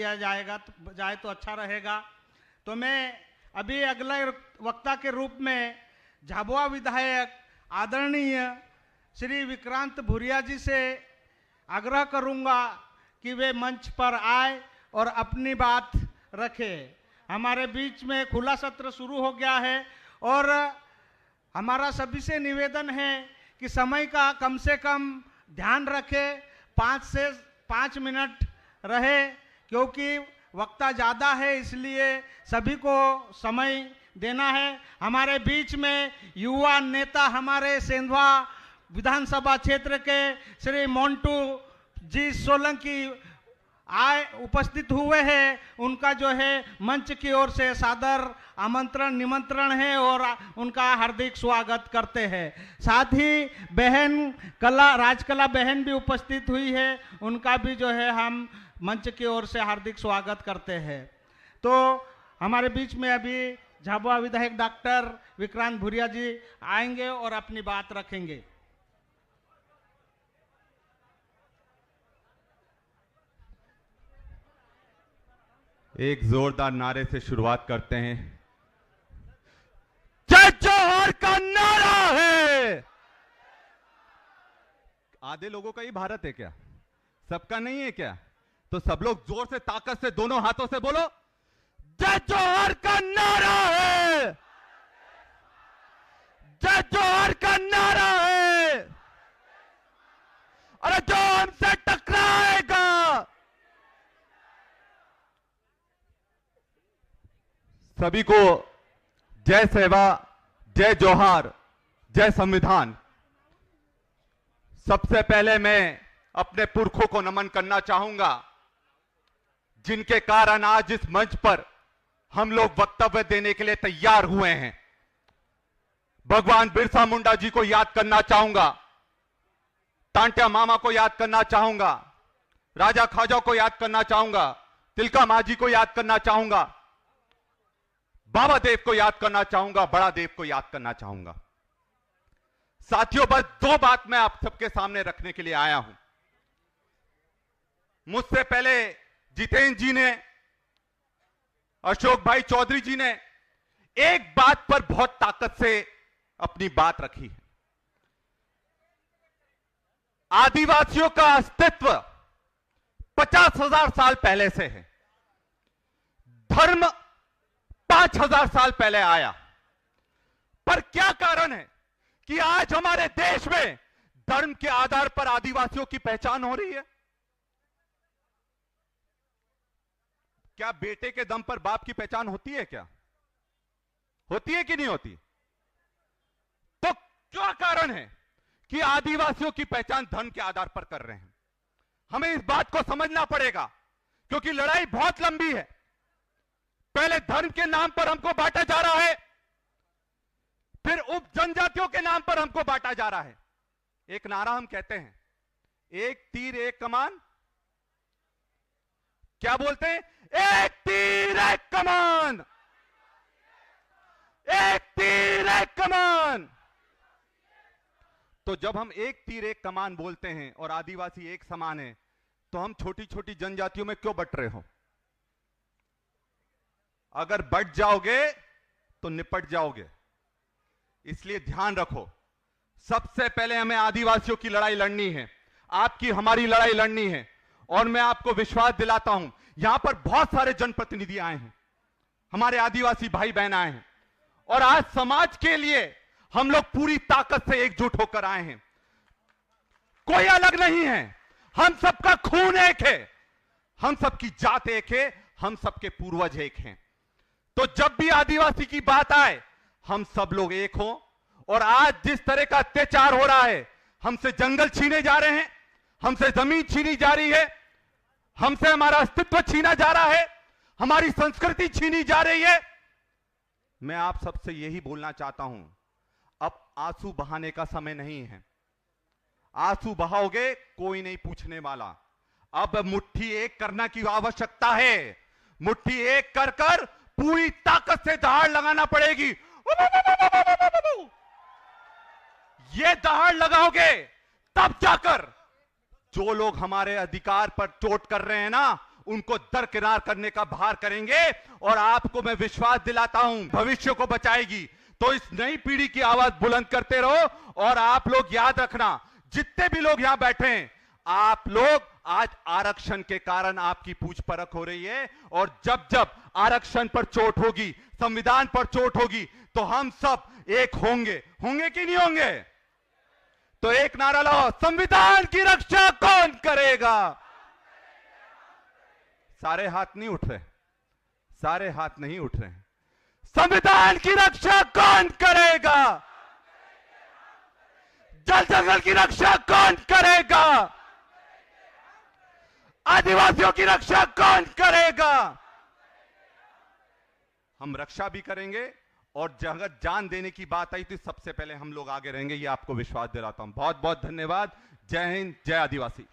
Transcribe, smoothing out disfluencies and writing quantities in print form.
दिया जाए तो अच्छा रहेगा। तो मैं अभी अगले वक्ता के रूप में झाबुआ विधायक आदरणीय श्री विक्रांत भूरिया जी से आग्रह करूंगा कि वे मंच पर आए और अपनी बात रखें। हमारे बीच में खुला सत्र शुरू हो गया है और हमारा सभी से निवेदन है कि समय का कम से कम ध्यान रखें, 5 से 5 मिनट रहे, क्योंकि वक्ता ज़्यादा है इसलिए सभी को समय देना है। हमारे बीच में युवा नेता हमारे सेंधवा विधानसभा क्षेत्र के श्री मोन्टू जी सोलंकी उपस्थित हुए हैं। उनका जो है मंच की ओर से सादर निमंत्रण है और उनका हार्दिक स्वागत करते हैं। साथ ही बहन राजकला बहन भी उपस्थित हुई है, उनका भी जो है हम मंच की ओर से हार्दिक स्वागत करते हैं। तो हमारे बीच में अभी झाबुआ विधायक डॉक्टर विक्रांत भूरिया जी आएंगे और अपनी बात रखेंगे। एक जोरदार नारे से शुरुआत करते हैं। जय जोहर का नारा है। आधे लोगों का ही भारत है क्या? सबका नहीं है क्या? तो सब लोग जोर से ताकत से दोनों हाथों से बोलो, जय जोहर का नारा है, जय जोहर का नारा है। अरे जो हमसे टकराएगा, सभी को जय सेवा, जय जोहार, जय संविधान। सबसे पहले मैं अपने पुरखों को नमन करना चाहूंगा, जिनके कारण आज इस मंच पर हम लोग वक्तव्य देने के लिए तैयार हुए हैं। भगवान बिरसा मुंडा जी को याद करना चाहूंगा, टांटिया मामा को याद करना चाहूंगा, राजा खाजा को याद करना चाहूंगा, तिलका मांझी को याद करना चाहूंगा, बाबा देव को याद करना चाहूंगा, बड़ा देव को याद करना चाहूंगा। साथियों, बस 2 बात मैं आप सबके सामने रखने के लिए आया हूं। मुझसे पहले जितेंद्र जी ने, अशोक भाई चौधरी जी ने एक बात पर बहुत ताकत से अपनी बात रखी है। आदिवासियों का अस्तित्व 50,000 साल पहले से है। धर्म 5,000 साल पहले आया। पर क्या कारण है कि आज हमारे देश में धर्म के आधार पर आदिवासियों की पहचान हो रही है? क्या बेटे के दम पर बाप की पहचान होती है? क्या होती है कि नहीं होती? तो क्या कारण है कि आदिवासियों की पहचान धर्म के आधार पर कर रहे हैं? हमें इस बात को समझना पड़ेगा, क्योंकि लड़ाई बहुत लंबी है। पहले धर्म के नाम पर हमको बांटा जा रहा है, फिर उप जनजातियों के नाम पर हमको बांटा जा रहा है। एक नारा हम कहते हैं, एक तीर एक कमान। क्या बोलते हैं? एक तीर एक कमान, एक तीर एक कमान। तो जब हम एक तीर एक कमान बोलते हैं और आदिवासी एक समान है, तो हम छोटी छोटी जनजातियों में क्यों बट रहे हो? अगर बट जाओगे तो निपट जाओगे। इसलिए ध्यान रखो, सबसे पहले हमें आदिवासियों की लड़ाई लड़नी है, आपकी हमारी लड़ाई लड़नी है। और मैं आपको विश्वास दिलाता हूं, यहां पर बहुत सारे जनप्रतिनिधि आए हैं, हमारे आदिवासी भाई बहन आए हैं, और आज समाज के लिए हम लोग पूरी ताकत से एकजुट होकर आए हैं। कोई अलग नहीं है, हम सबका खून एक है, हम सबकी जात एक है, हम सबके पूर्वज एक हैं। तो जब भी आदिवासी की बात आए, हम सब लोग एक हों। और आज जिस तरह का अत्याचार हो रहा है, हमसे जंगल छीने जा रहे हैं, हमसे जमीन छीनी जा रही है, हमसे हमारा अस्तित्व छीना जा रहा है, हमारी संस्कृति छीनी जा रही है। मैं आप सबसे यही बोलना चाहता हूं, अब आंसू बहाने का समय नहीं है। आंसू बहाओगे कोई नहीं पूछने वाला। अब मुट्ठी एक करना की आवश्यकता है। मुट्ठी एक कर कर पूरी ताकत से दहाड़ लगाना पड़ेगी। ये दहाड़ लगाओगे तब जाकर जो लोग हमारे अधिकार पर चोट कर रहे हैं ना, उनको दरकिनार करने का भार करेंगे। और आपको मैं विश्वास दिलाता हूं, भविष्य को बचाएगी। तो इस नई पीढ़ी की आवाज बुलंद करते रहो। और आप लोग याद रखना, जितने भी लोग यहां बैठे हैं, आप लोग आज आरक्षण के कारण आपकी पूछ परख हो रही है। और जब जब आरक्षण पर चोट होगी, संविधान पर चोट होगी, तो हम सब एक होंगे। होंगे कि नहीं होंगे? तो एक नारा लाओ, संविधान की रक्षा कौन करेगा? सारे हाथ नहीं उठ रहे, सारे हाथ नहीं उठ रहे। संविधान की रक्षा कौन करेगा? जल जंगल की रक्षा कौन करेगा? आदिवासियों की रक्षा कौन करेगा? हम रक्षा भी करेंगे, और जगह जान देने की बात आई तो सबसे पहले हम लोग आगे रहेंगे, ये आपको विश्वास दिलाता हूं। बहुत बहुत धन्यवाद। जय हिंद, जय आदिवासी।